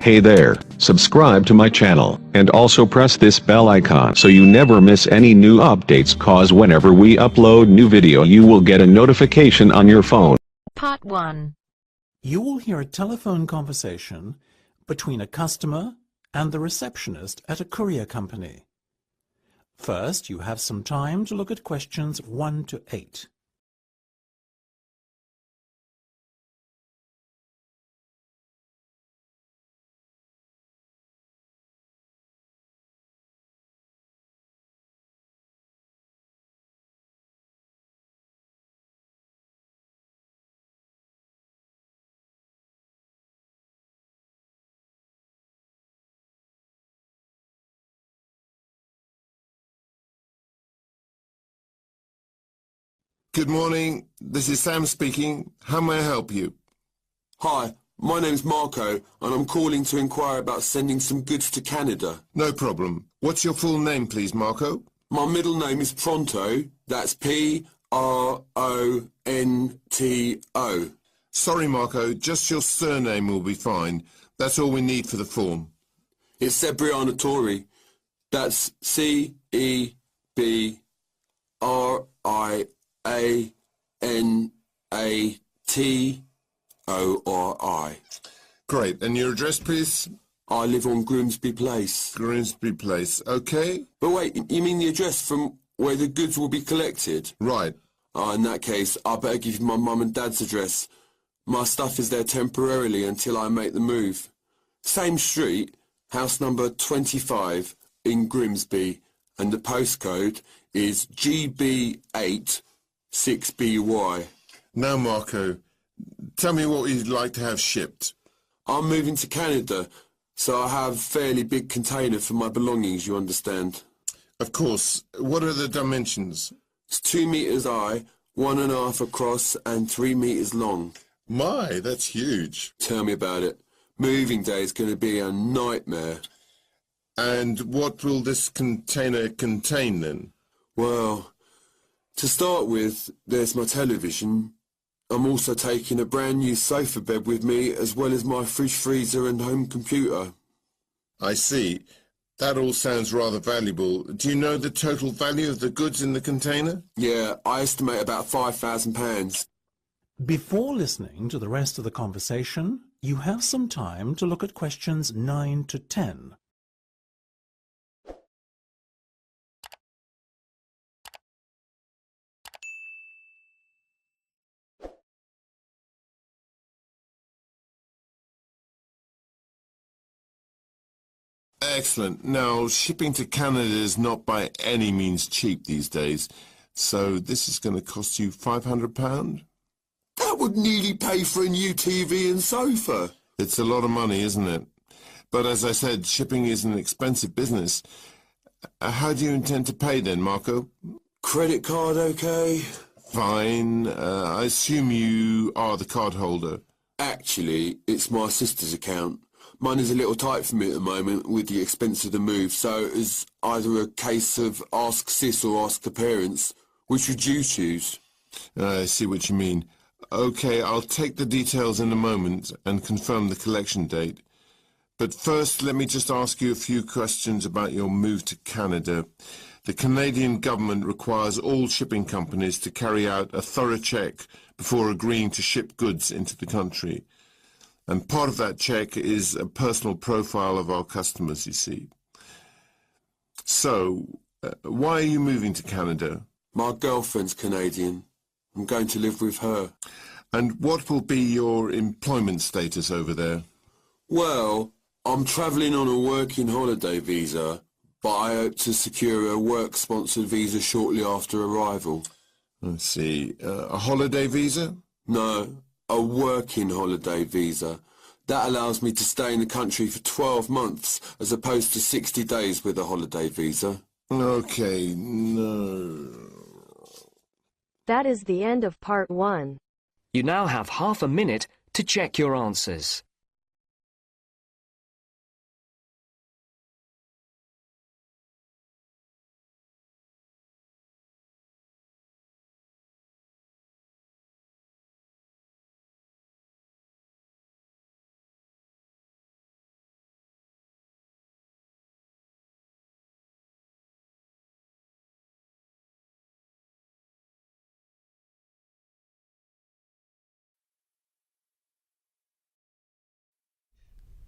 Hey there, subscribe to my channel, and also press this bell icon so you never miss any new updates, cause whenever we upload new video you will get a notification on your phone. Part 1. You will hear a telephone conversation between a customer and the receptionist at a courier company. First, you have some time to look at questions 1 to 8. Good morning, this is Sam speaking. How may I help you? Hi, my name's Marco, and I'm calling to inquire about sending some goods to Canada. No problem. What's your full name, please, Marco? My middle name is Pronto. That's P-R-O-N-T-O. Sorry, Marco, just your surname will be fine. That's all we need for the form. It's Cebriana Tori. That's C-E-B-R-I-A-N-A-T-O-R-I. Great, and your address, please? I live on Grimsby Place. Grimsby Place, okay? But wait, you mean the address from where the goods will be collected? Right. In that case, I better give you my mum and dad's address. My stuff is there temporarily until I make the move. Same street, house number 25 in Grimsby, and the postcode is GB8 6BY. Now, Marco, tell me what you'd like to have shipped. I'm moving to Canada, so I have a fairly big container for my belongings, you understand. Of course. What are the dimensions? It's 2 meters high, 1.5 across, and 3 meters long. My, that's huge. Tell me about it. Moving day is going to be a nightmare. And what will this container contain, then? Well, to start with, there's my television. I'm also taking a brand new sofa bed with me, as well as my fridge, freezer and home computer. I see. That all sounds rather valuable. Do you know the total value of the goods in the container? Yeah, I estimate about £5,000. Before listening to the rest of the conversation, you have some time to look at questions 9 to 10. Excellent. Now, shipping to Canada is not by any means cheap these days, so this is going to cost you £500? That would nearly pay for a new TV and sofa. It's a lot of money, isn't it? But as I said, shipping is an expensive business. How do you intend to pay then, Marco? Credit card, okay? Fine. I assume you are the card holder. Actually, it's my sister's account. Mine is a little tight for me at the moment with the expense of the move, so it's either a case of ask sis or ask the parents. Which would you choose? I see what you mean. Okay, I'll take the details in a moment and confirm the collection date. But first, let me just ask you a few questions about your move to Canada. The Canadian government requires all shipping companies to carry out a thorough check before agreeing to ship goods into the country. And part of that check is a personal profile of our customers, you see. So, why are you moving to Canada? My girlfriend's Canadian. I'm going to live with her. And what will be your employment status over there? Well, I'm travelling on a working holiday visa, but I hope to secure a work-sponsored visa shortly after arrival. I see. A holiday visa? No, a working holiday visa. That allows me to stay in the country for 12 months as opposed to 60 days with a holiday visa. Okay, no. That is the end of Part 1. You now have half a minute to check your answers.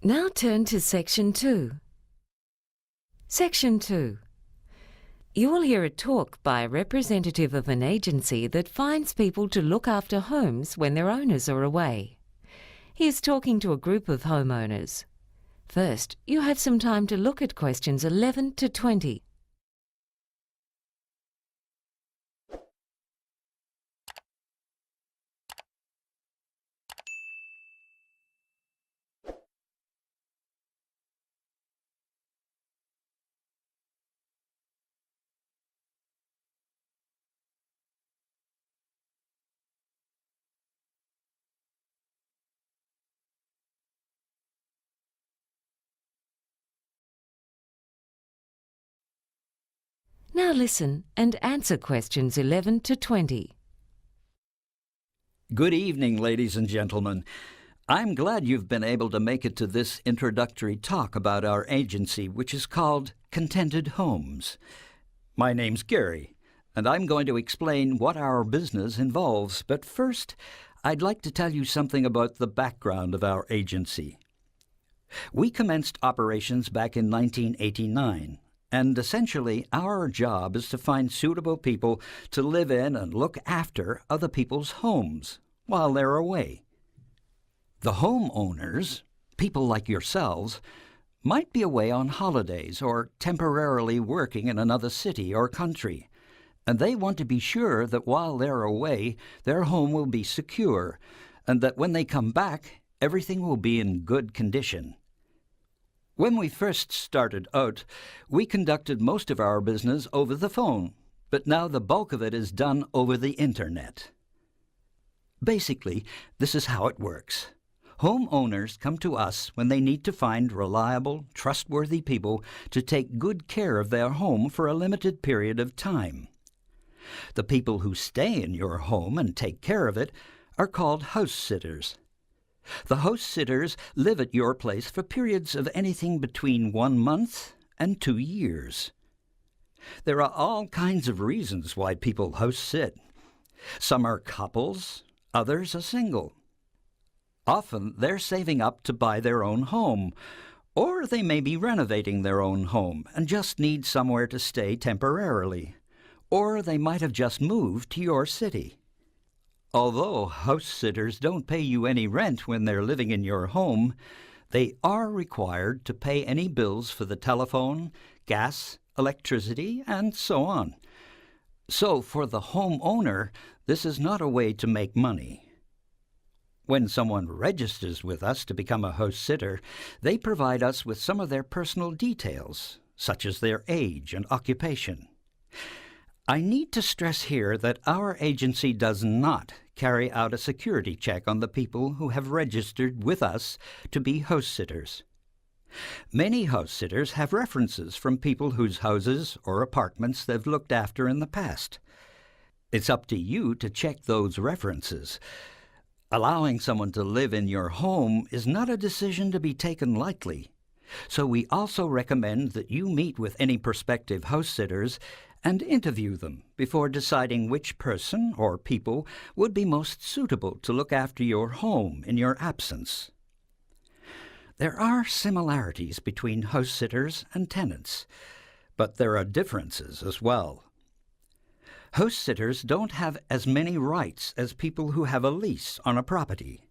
Now turn to Section 2. Section 2. You will hear a talk by a representative of an agency that finds people to look after homes when their owners are away. He is talking to a group of homeowners. First, you have some time to look at questions 11 to 20. Now listen and answer questions 11 to 20. Good evening, ladies and gentlemen. I'm glad you've been able to make it to this introductory talk about our agency, which is called Contented Homes. My name's Gary, and I'm going to explain what our business involves. But first, I'd like to tell you something about the background of our agency. We commenced operations back in 1989. And essentially, our job is to find suitable people to live in and look after other people's homes while they're away. The homeowners, people like yourselves, might be away on holidays or temporarily working in another city or country, and they want to be sure that while they're away, their home will be secure, and that when they come back, everything will be in good condition. When we first started out, we conducted most of our business over the phone, but now the bulk of it is done over the Internet. Basically, this is how it works. Homeowners come to us when they need to find reliable, trustworthy people to take good care of their home for a limited period of time. The people who stay in your home and take care of it are called house sitters. The house sitters live at your place for periods of anything between 1 month and 2 years. There are all kinds of reasons why people house sit. Some are couples, others are single. Often they're saving up to buy their own home, or they may be renovating their own home and just need somewhere to stay temporarily, or they might have just moved to your city. Although house sitters don't pay you any rent when they're living in your home, they are required to pay any bills for the telephone, gas, electricity, and so on. So for the homeowner, this is not a way to make money. When someone registers with us to become a house sitter, they provide us with some of their personal details, such as their age and occupation. I need to stress here that our agency does not carry out a security check on the people who have registered with us to be house sitters. Many house sitters have references from people whose houses or apartments they've looked after in the past. It's up to you to check those references. Allowing someone to live in your home is not a decision to be taken lightly. So we also recommend that you meet with any prospective house sitters and interview them before deciding which person or people would be most suitable to look after your home in your absence. There are similarities between house sitters and tenants, but there are differences as well. House sitters don't have as many rights as people who have a lease on a property.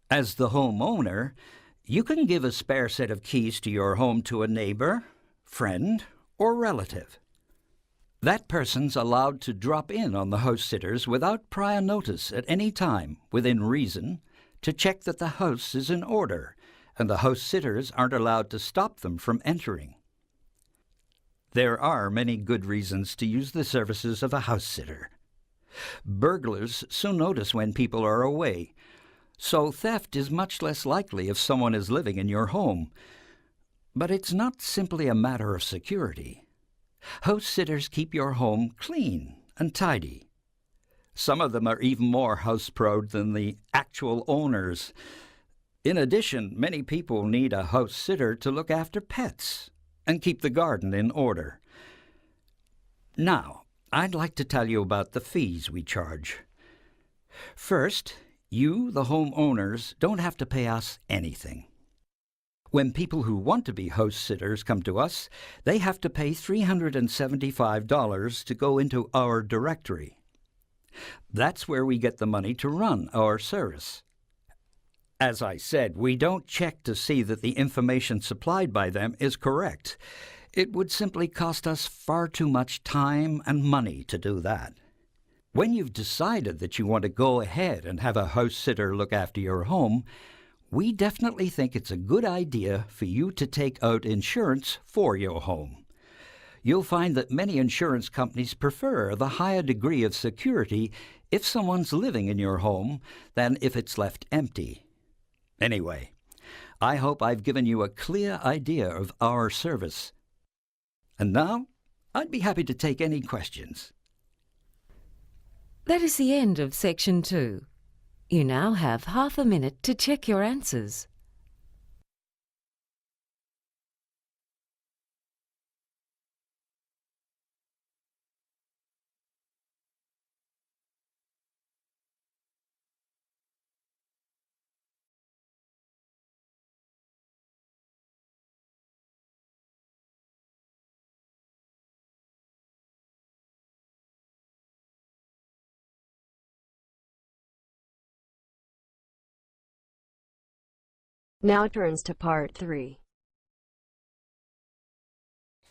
As the homeowner, you can give a spare set of keys to your home to a neighbor, friend, or relative. That person's allowed to drop in on the house sitters without prior notice at any time, within reason, to check that the house is in order, and the house sitters aren't allowed to stop them from entering. There are many good reasons to use the services of a house sitter. Burglars soon notice when people are away, so theft is much less likely if someone is living in your home. But it's not simply a matter of security. House sitters keep your home clean and tidy. Some of them are even more house-proud than the actual owners. In addition, many people need a house sitter to look after pets and keep the garden in order. Now, I'd like to tell you about the fees we charge. First, you, the homeowners, don't have to pay us anything. When people who want to be house sitters come to us, they have to pay $375 to go into our directory. That's where we get the money to run our service. As I said, we don't check to see that the information supplied by them is correct. It would simply cost us far too much time and money to do that. When you've decided that you want to go ahead and have a house sitter look after your home, we definitely think it's a good idea for you to take out insurance for your home. You'll find that many insurance companies prefer the higher degree of security if someone's living in your home than if it's left empty. Anyway, I hope I've given you a clear idea of our service. And now, I'd be happy to take any questions. That is the end of section 2. You now have half a minute to check your answers. Now turns to part 3.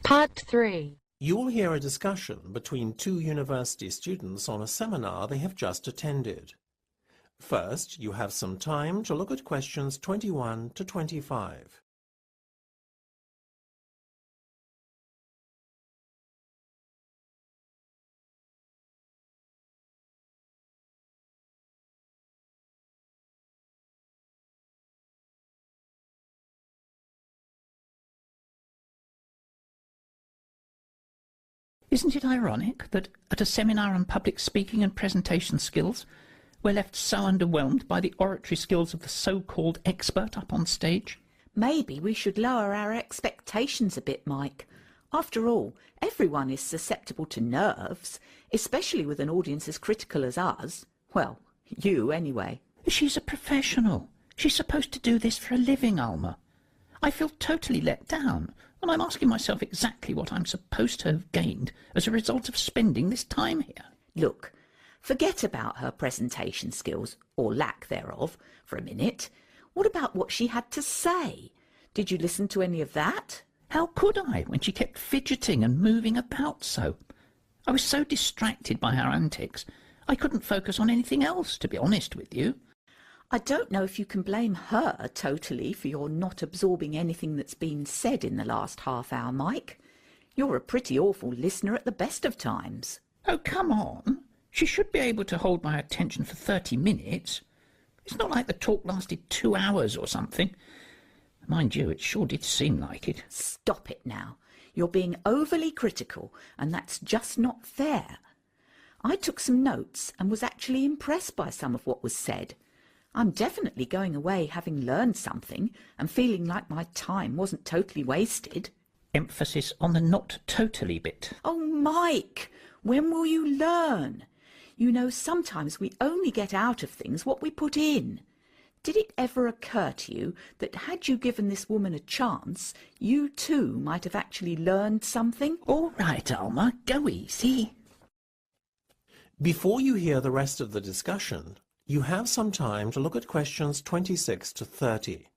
Part 3. You will hear a discussion between two university students on a seminar they have just attended. First, you have some time to look at questions 21 to 25. Isn't it ironic that at a seminar on public speaking and presentation skills, we're left so underwhelmed by the oratory skills of the so-called expert up on stage? Maybe we should lower our expectations a bit, Mike. After all, everyone is susceptible to nerves, especially with an audience as critical as ours. Well, you anyway. She's a professional. She's supposed to do this for a living, Alma. I feel totally let down, and I'm asking myself exactly what I'm supposed to have gained as a result of spending this time here. Look, forget about her presentation skills, or lack thereof, for a minute. What about what she had to say? Did you listen to any of that? How could I, when she kept fidgeting and moving about so? I was so distracted by her antics, I couldn't focus on anything else, to be honest with you. I don't know if you can blame her totally for your not absorbing anything that's been said in the last half hour, Mike. You're a pretty awful listener at the best of times. Oh, come on. She should be able to hold my attention for 30 minutes. It's not like the talk lasted 2 hours or something. Mind you, it sure did seem like it. Stop it now. You're being overly critical, and that's just not fair. I took some notes and was actually impressed by some of what was said. I'm definitely going away having learned something and feeling like my time wasn't totally wasted. Emphasis on the not totally bit. Oh, Mike, when will you learn? You know, sometimes we only get out of things what we put in. Did it ever occur to you that had you given this woman a chance, you too might have actually learned something? All right, Alma, go easy. Before you hear the rest of the discussion, you have some time to look at questions 26 to 30.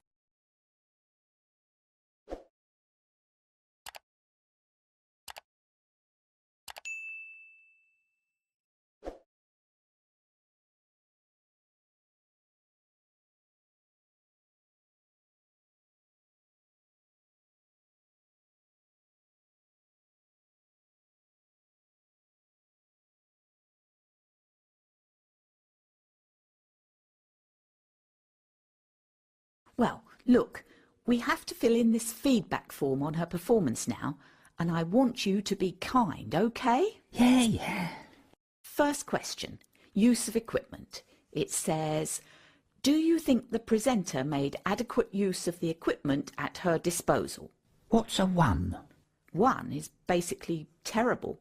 Well, look, we have to fill in this feedback form on her performance now, and I want you to be kind, okay? Yeah. First question, use of equipment. It says, do you think the presenter made adequate use of the equipment at her disposal? What's a 1? 1 is basically terrible.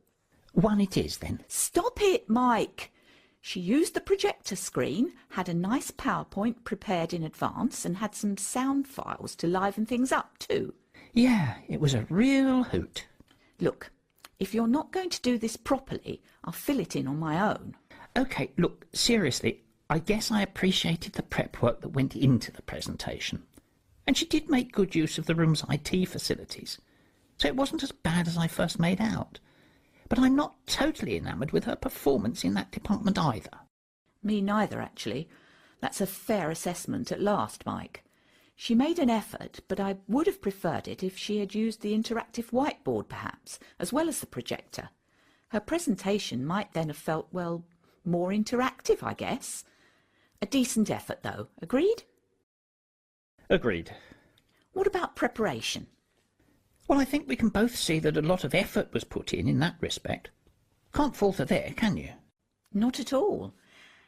1 it is, then. Stop it, Mike! She used the projector screen, had a nice PowerPoint prepared in advance, and had some sound files to liven things up too. Yeah, it was a real hoot. Look, if you're not going to do this properly, I'll fill it in on my own. OK, look, seriously, I guess I appreciated the prep work that went into the presentation. And she did make good use of the room's IT facilities, so it wasn't as bad as I first made out. But I'm not totally enamoured with her performance in that department either. Me neither, actually. That's a fair assessment at last, Mike. She made an effort, but I would have preferred it if she had used the interactive whiteboard, perhaps, as well as the projector. Her presentation might then have felt, well, more interactive, I guess. A decent effort, though. Agreed? Agreed. What about preparation? Well, I think we can both see that a lot of effort was put in that respect. Can't fault her there, can you? Not at all.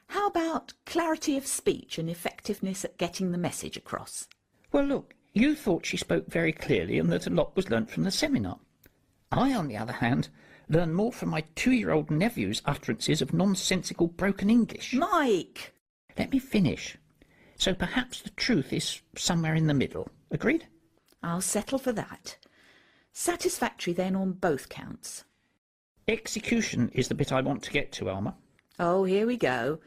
How about clarity of speech and effectiveness at getting the message across? Well, look, you thought she spoke very clearly and that a lot was learnt from the seminar. I, on the other hand, learned more from my 2-year-old nephew's utterances of nonsensical broken English. Mike! Let me finish. So perhaps the truth is somewhere in the middle. Agreed? I'll settle for that. Satisfactory then on both counts. Execution is the bit I want to get to, Alma. Oh, here we go.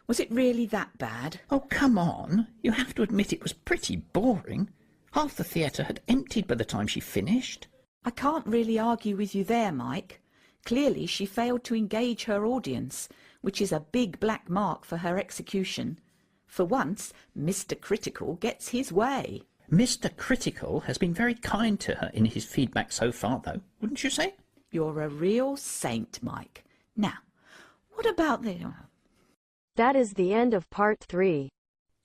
Was it really that bad? Oh, come on. You have to admit it was pretty boring. Half the theatre had emptied by the time she finished. I can't really argue with you there, Mike. Clearly she failed to engage her audience, which is a big black mark for her execution. For once, Mr. Critical gets his way. Mr. Critical has been very kind to her in his feedback so far, though, wouldn't you say? You're a real saint, Mike. Now, what about the... That is the end of part 3.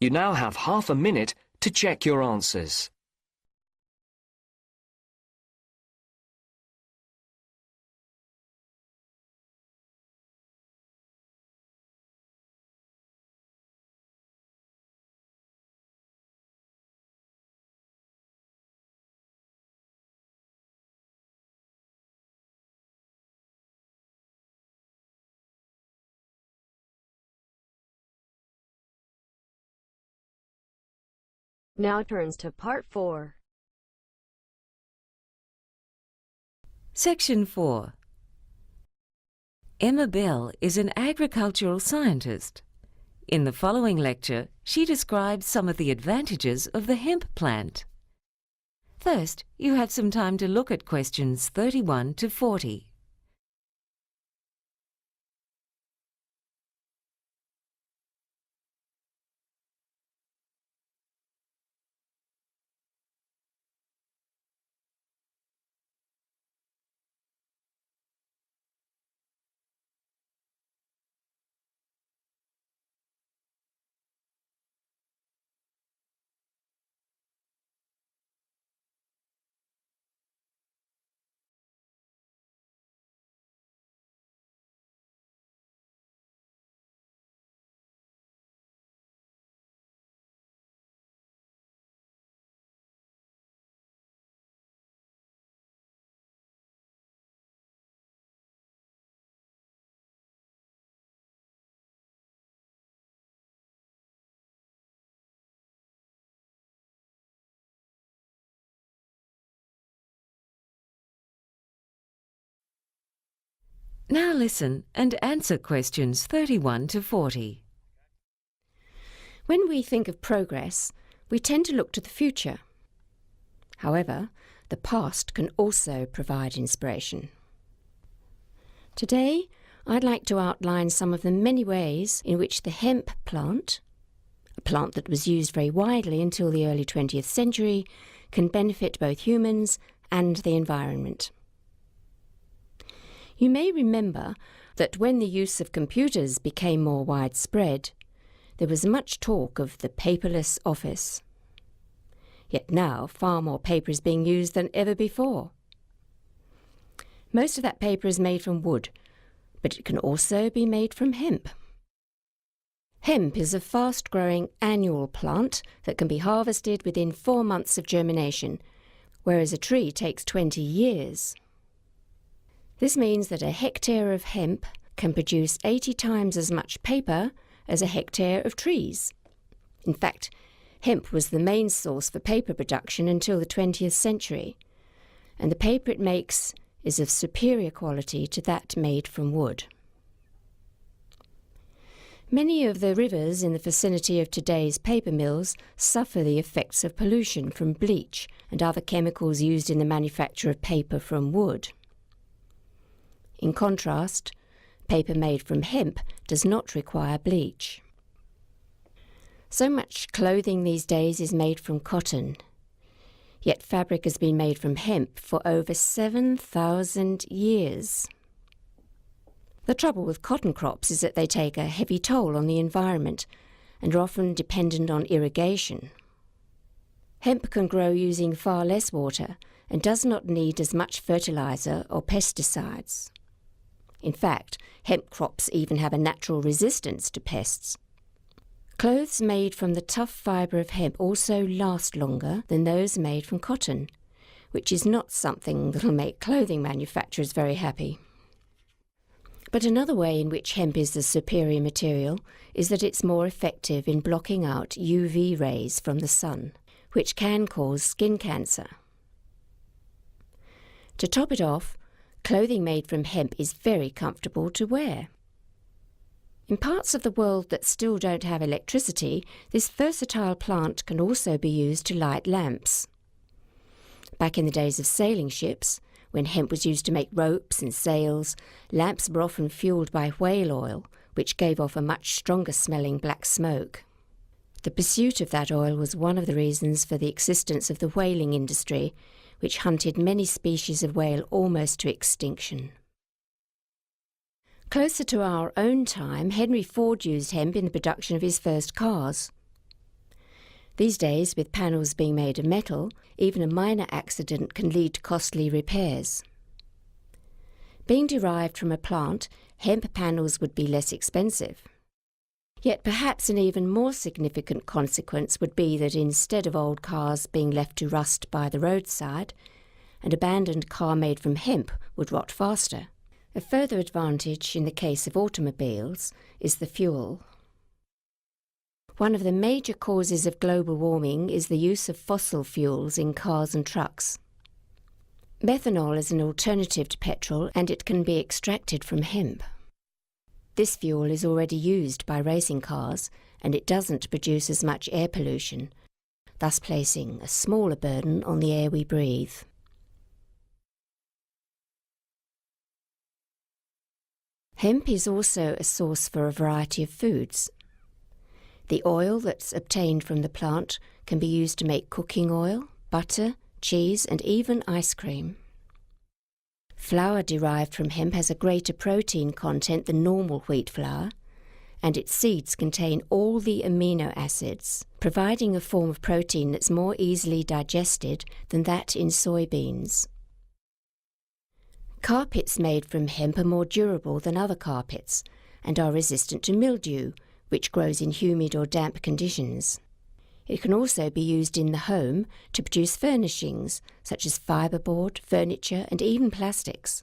You now have half a minute to check your answers. Now turns to part 4. Section 4. Emma Bell is an agricultural scientist. In the following lecture, she describes some of the advantages of the hemp plant. First, you have some time to look at questions 31 to 40. Now listen and answer questions 31 to 40. When we think of progress, we tend to look to the future. However, the past can also provide inspiration. Today, I'd like to outline some of the many ways in which the hemp plant, a plant that was used very widely until the early 20th century, can benefit both humans and the environment. You may remember that when the use of computers became more widespread, there was much talk of the paperless office. Yet now far more paper is being used than ever before. Most of that paper is made from wood, but it can also be made from hemp. Hemp is a fast-growing annual plant that can be harvested within 4 months of germination, whereas a tree takes 20 years. This means that a hectare of hemp can produce 80 times as much paper as a hectare of trees. In fact, hemp was the main source for paper production until the 20th century, and the paper it makes is of superior quality to that made from wood. Many of the rivers in the vicinity of today's paper mills suffer the effects of pollution from bleach and other chemicals used in the manufacture of paper from wood. In contrast, paper made from hemp does not require bleach. So much clothing these days is made from cotton, yet fabric has been made from hemp for over 7,000 years. The trouble with cotton crops is that they take a heavy toll on the environment and are often dependent on irrigation. Hemp can grow using far less water and does not need as much fertilizer or pesticides. In fact, hemp crops even have a natural resistance to pests. Clothes made from the tough fibre of hemp also last longer than those made from cotton, which is not something that will make clothing manufacturers very happy. But another way in which hemp is the superior material is that it's more effective in blocking out UV rays from the sun, which can cause skin cancer. To top it off, clothing made from hemp is very comfortable to wear. In parts of the world that still don't have electricity, this versatile plant can also be used to light lamps. Back in the days of sailing ships, when hemp was used to make ropes and sails, lamps were often fueled by whale oil, which gave off a much stronger-smelling black smoke. The pursuit of that oil was one of the reasons for the existence of the whaling industry, which hunted many species of whale almost to extinction. Closer to our own time, Henry Ford used hemp in the production of his first cars. These days, with panels being made of metal, even a minor accident can lead to costly repairs. Being derived from a plant, hemp panels would be less expensive. Yet perhaps an even more significant consequence would be that instead of old cars being left to rust by the roadside, an abandoned car made from hemp would rot faster. A further advantage in the case of automobiles is the fuel. One of the major causes of global warming is the use of fossil fuels in cars and trucks. Methanol is an alternative to petrol, and it can be extracted from hemp. This fuel is already used by racing cars, and it doesn't produce as much air pollution, thus placing a smaller burden on the air we breathe. Hemp is also a source for a variety of foods. The oil that's obtained from the plant can be used to make cooking oil, butter, cheese, and even ice cream. Flour derived from hemp has a greater protein content than normal wheat flour, and its seeds contain all the amino acids, providing a form of protein that's more easily digested than that in soybeans. Carpets made from hemp are more durable than other carpets and are resistant to mildew, which grows in humid or damp conditions. It can also be used in the home to produce furnishings, such as fiberboard, furniture, and even plastics.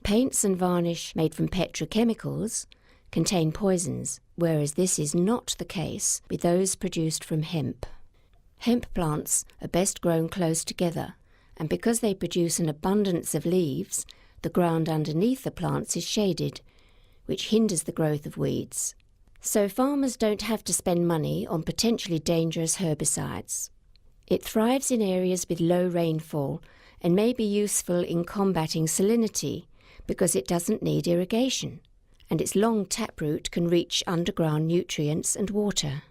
Paints and varnish made from petrochemicals contain poisons, whereas this is not the case with those produced from hemp. Hemp plants are best grown close together, and because they produce an abundance of leaves, the ground underneath the plants is shaded, which hinders the growth of weeds. So farmers don't have to spend money on potentially dangerous herbicides. It thrives in areas with low rainfall and may be useful in combating salinity because it doesn't need irrigation, and its long taproot can reach underground nutrients and water.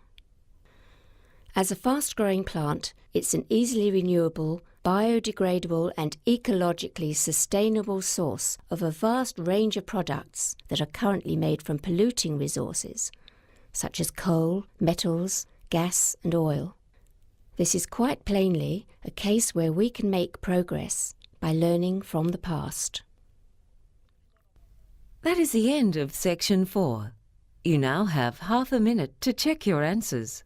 As a fast-growing plant, it's an easily renewable, biodegradable and ecologically sustainable source of a vast range of products that are currently made from polluting resources, such as coal, metals, gas and oil. This is quite plainly a case where we can make progress by learning from the past. That is the end of Section 4. You now have half a minute to check your answers.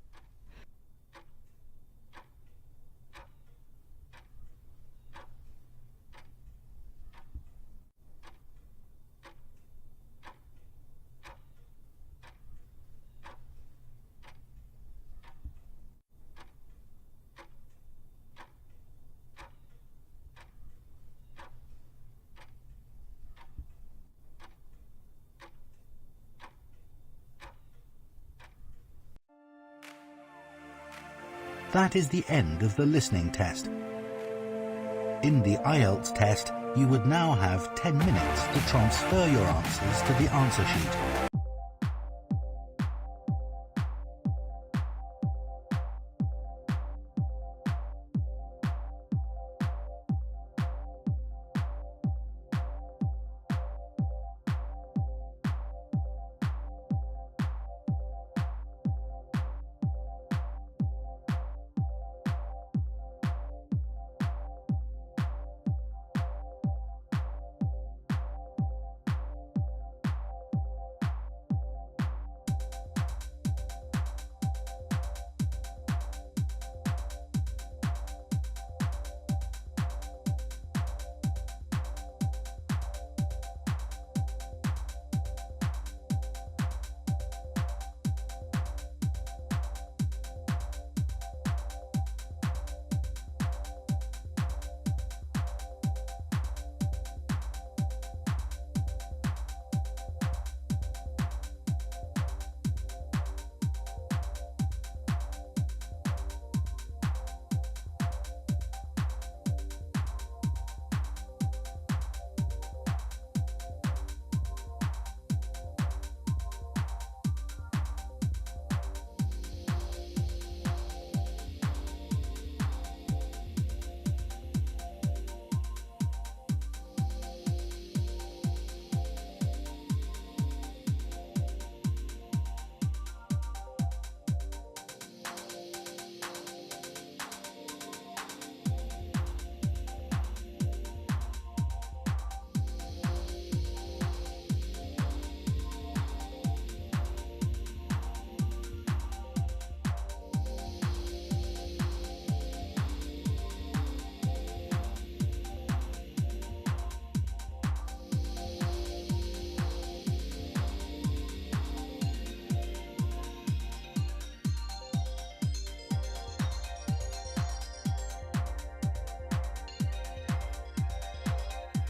That is the end of the listening test. In the IELTS test, you would now have 10 minutes to transfer your answers to the answer sheet.